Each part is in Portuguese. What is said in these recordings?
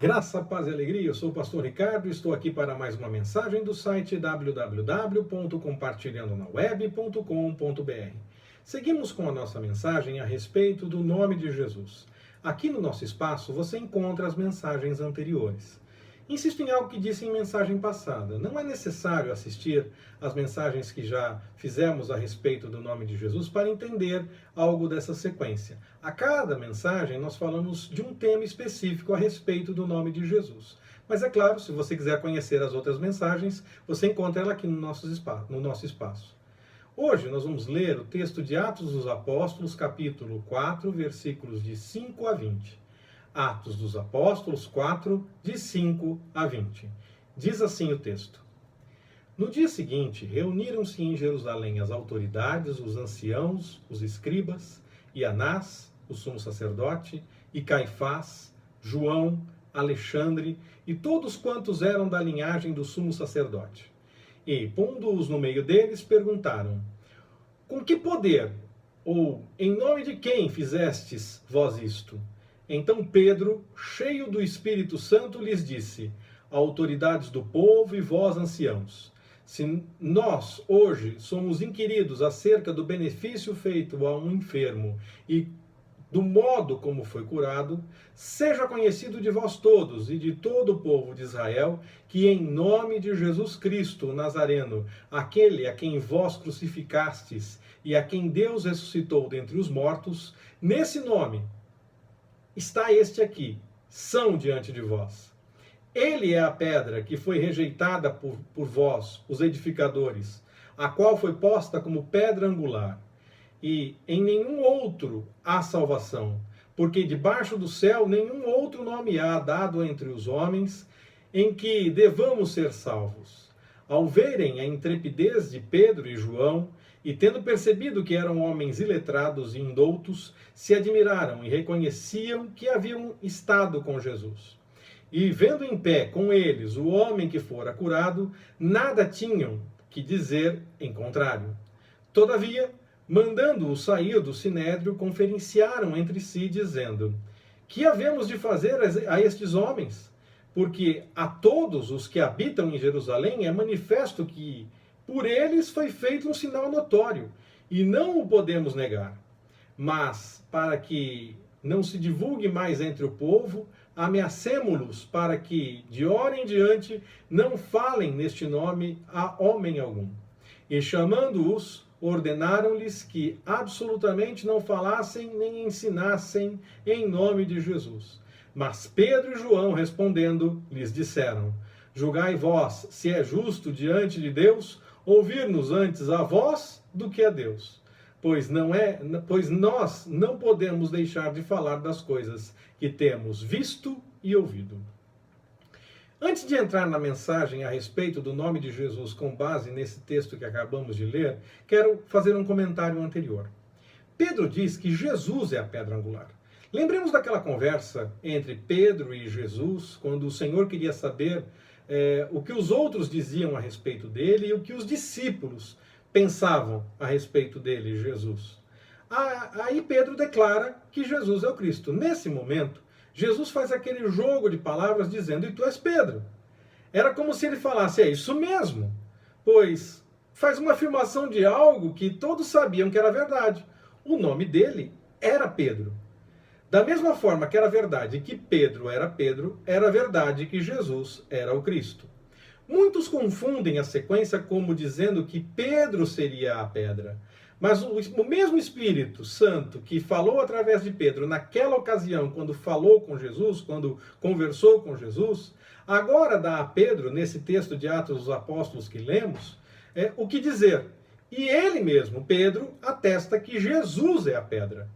Graça, paz e alegria, eu sou o pastor Ricardo e estou aqui para mais uma mensagem do site www.compartilhandonaweb.com.br. Seguimos com a nossa mensagem a respeito do nome de Jesus. Aqui no nosso espaço você encontra as mensagens anteriores. Insisto em algo que disse em mensagem passada. Não é necessário assistir às mensagens que já fizemos a respeito do nome de Jesus para entender algo dessa sequência. A cada mensagem nós falamos de um tema específico a respeito do nome de Jesus. Mas é claro, se você quiser conhecer as outras mensagens, você encontra ela aqui no nosso espaço. Hoje nós vamos ler o texto de Atos dos Apóstolos, capítulo 4, versículos de 5 a 20. Atos dos Apóstolos 4, de 5 a 20. Diz assim o texto. No dia seguinte, reuniram-se em Jerusalém as autoridades, os anciãos, os escribas, e Anás, o sumo sacerdote, e Caifás, João, Alexandre, e todos quantos eram da linhagem do sumo sacerdote. E, pondo-os no meio deles, perguntaram, com que poder, ou em nome de quem fizestes vós isto? Então Pedro, cheio do Espírito Santo, lhes disse, autoridades do povo e vós anciãos, se nós hoje somos inquiridos acerca do benefício feito a um enfermo e do modo como foi curado, seja conhecido de vós todos e de todo o povo de Israel, que em nome de Jesus Cristo, o Nazareno, aquele a quem vós crucificastes e a quem Deus ressuscitou dentre os mortos, nesse nome está este aqui, são diante de vós. Ele é a pedra que foi rejeitada por vós, os edificadores, a qual foi posta como pedra angular. E em nenhum outro há salvação, porque debaixo do céu nenhum outro nome há dado entre os homens em que devamos ser salvos. Ao verem a intrepidez de Pedro e João, e tendo percebido que eram homens iletrados e indoutos, se admiraram e reconheciam que haviam estado com Jesus. E vendo em pé com eles o homem que fora curado, nada tinham que dizer em contrário. Todavia, mandando-o sair do sinédrio, conferenciaram entre si, dizendo, que havemos de fazer a estes homens? Porque a todos os que habitam em Jerusalém é manifesto que por eles foi feito um sinal notório, e não o podemos negar. Mas, para que não se divulgue mais entre o povo, ameacemo-los para que, de hora em diante, não falem neste nome a homem algum. E chamando-os, ordenaram-lhes que absolutamente não falassem nem ensinassem em nome de Jesus. Mas Pedro e João, respondendo, lhes disseram, julgai vós se é justo diante de Deus ouvir-nos antes a vós do que a Deus. Pois nós não podemos deixar de falar das coisas que temos visto e ouvido. Antes de entrar na mensagem a respeito do nome de Jesus com base nesse texto que acabamos de ler, quero fazer um comentário anterior. Pedro diz que Jesus é a pedra angular. Lembremos daquela conversa entre Pedro e Jesus, quando o Senhor queria saber o que os outros diziam a respeito dele e o que os discípulos pensavam a respeito dele, Jesus. Aí Pedro declara que Jesus é o Cristo. Nesse momento, Jesus faz aquele jogo de palavras dizendo, e tu és Pedro. Era como se ele falasse, é isso mesmo, pois faz uma afirmação de algo que todos sabiam que era verdade. O nome dele era Pedro. Da mesma forma que era verdade que Pedro, era verdade que Jesus era o Cristo. Muitos confundem a sequência como dizendo que Pedro seria a pedra. Mas o mesmo Espírito Santo que falou através de Pedro naquela ocasião, quando falou com Jesus, quando conversou com Jesus, agora dá a Pedro, nesse texto de Atos dos Apóstolos que lemos, o que dizer. E ele mesmo, Pedro, atesta que Jesus é a pedra.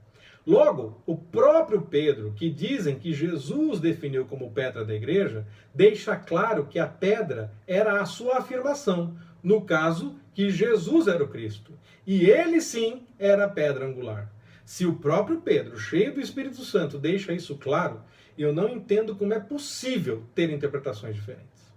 Logo, o próprio Pedro, que dizem que Jesus definiu como pedra da igreja, deixa claro que a pedra era a sua afirmação, no caso, que Jesus era o Cristo. E ele sim era a pedra angular. Se o próprio Pedro, cheio do Espírito Santo, deixa isso claro, eu não entendo como é possível ter interpretações diferentes.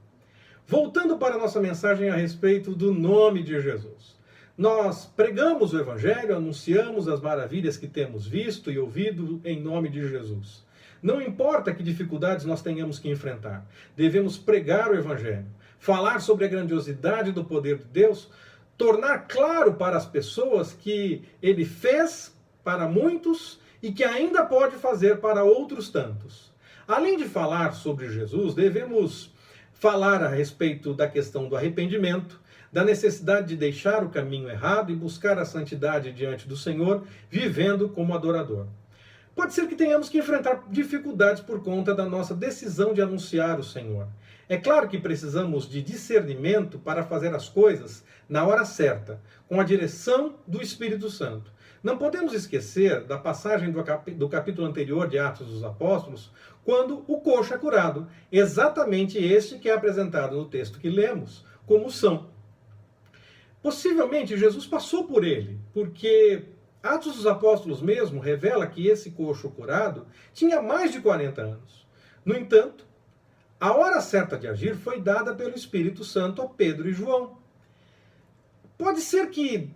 Voltando para a nossa mensagem a respeito do nome de Jesus. Nós pregamos o Evangelho, anunciamos as maravilhas que temos visto e ouvido em nome de Jesus. Não importa que dificuldades nós tenhamos que enfrentar, devemos pregar o Evangelho, falar sobre a grandiosidade do poder de Deus, tornar claro para as pessoas que Ele fez para muitos e que ainda pode fazer para outros tantos. Além de falar sobre Jesus, devemos falar a respeito da questão do arrependimento, da necessidade de deixar o caminho errado e buscar a santidade diante do Senhor, vivendo como adorador. Pode ser que tenhamos que enfrentar dificuldades por conta da nossa decisão de anunciar o Senhor. É claro que precisamos de discernimento para fazer as coisas na hora certa, com a direção do Espírito Santo. Não podemos esquecer da passagem do capítulo anterior de Atos dos Apóstolos, quando o coxo é curado, exatamente este que é apresentado no texto que lemos, como são. Possivelmente Jesus passou por ele, porque Atos dos Apóstolos mesmo revela que esse coxo curado tinha mais de 40 anos. No entanto, a hora certa de agir foi dada pelo Espírito Santo a Pedro e João. Pode ser que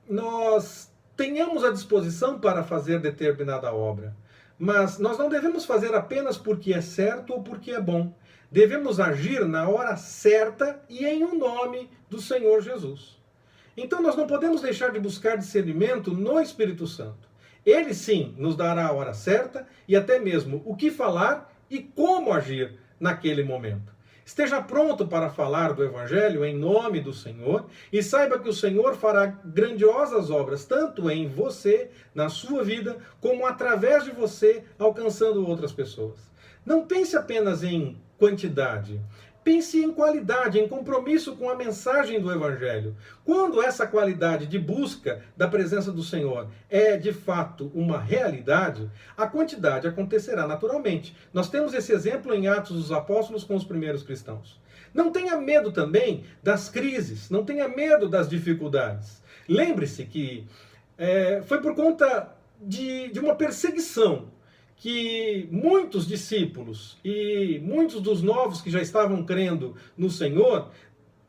nós tenhamos a disposição para fazer determinada obra, mas nós não devemos fazer apenas porque é certo ou porque é bom. Devemos agir na hora certa e em o nome do Senhor Jesus. Então nós não podemos deixar de buscar discernimento no Espírito Santo. Ele sim nos dará a hora certa e até mesmo o que falar e como agir naquele momento. Esteja pronto para falar do Evangelho em nome do Senhor e saiba que o Senhor fará grandiosas obras, tanto em você, na sua vida, como através de você, alcançando outras pessoas. Não pense apenas em quantidade. Pense em qualidade, em compromisso com a mensagem do Evangelho. Quando essa qualidade de busca da presença do Senhor é, de fato, uma realidade, a quantidade acontecerá naturalmente. Nós temos esse exemplo em Atos dos Apóstolos com os primeiros cristãos. Não tenha medo também das crises, não tenha medo das dificuldades. Lembre-se que foi por conta de uma perseguição que muitos discípulos e muitos dos novos que já estavam crendo no Senhor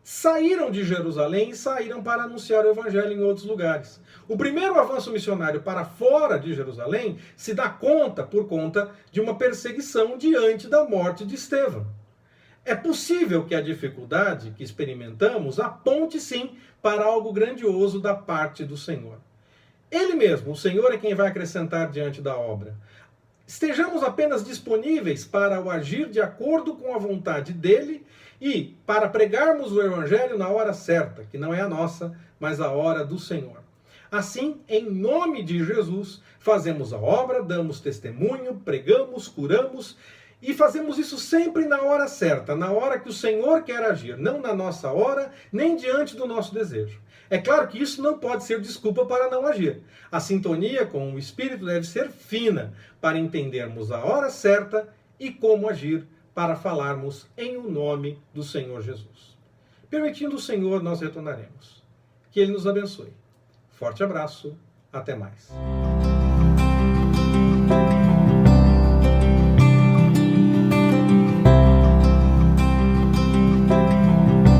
saíram de Jerusalém e saíram para anunciar o Evangelho em outros lugares. O primeiro avanço missionário para fora de Jerusalém se dá por conta de uma perseguição diante da morte de Estevão. É possível que a dificuldade que experimentamos aponte sim para algo grandioso da parte do Senhor. Ele mesmo, o Senhor, é quem vai acrescentar diante da obra. Estejamos apenas disponíveis para o agir de acordo com a vontade dele e para pregarmos o Evangelho na hora certa, que não é a nossa, mas a hora do Senhor. Assim, em nome de Jesus, fazemos a obra, damos testemunho, pregamos, curamos e fazemos isso sempre na hora certa, na hora que o Senhor quer agir, não na nossa hora, nem diante do nosso desejo. É claro que isso não pode ser desculpa para não agir. A sintonia com o Espírito deve ser fina para entendermos a hora certa e como agir para falarmos em o nome do Senhor Jesus. Permitindo o Senhor, nós retornaremos. Que Ele nos abençoe. Forte abraço, até mais.